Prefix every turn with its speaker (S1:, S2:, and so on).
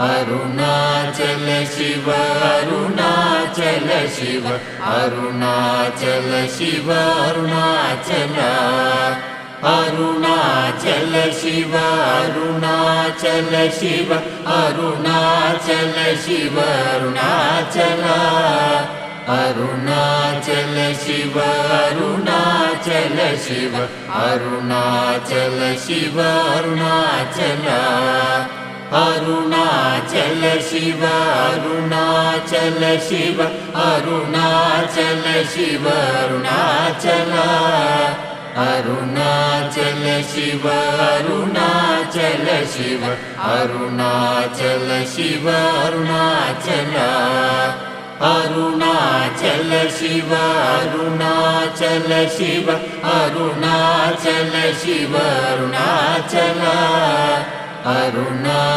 S1: Arunachal Shiva Arunachal Shiva Arunachal Shiva Arunachal Arunachal Shiva Arunachal Shiva Arunachal Shiva Arunachal Arunachal Shiva Arunachal Shiva Arunachal Shiva Arunachal Arunachal Shiva Arunachal Shiva Arunachal Shiva Arunachal Arunachal Shiva Arunachal Shiva Arunachal Shiva Arunachal Arunachal Shiva Arunachal Shiva Arunachal Shiva Arunachal Arunachal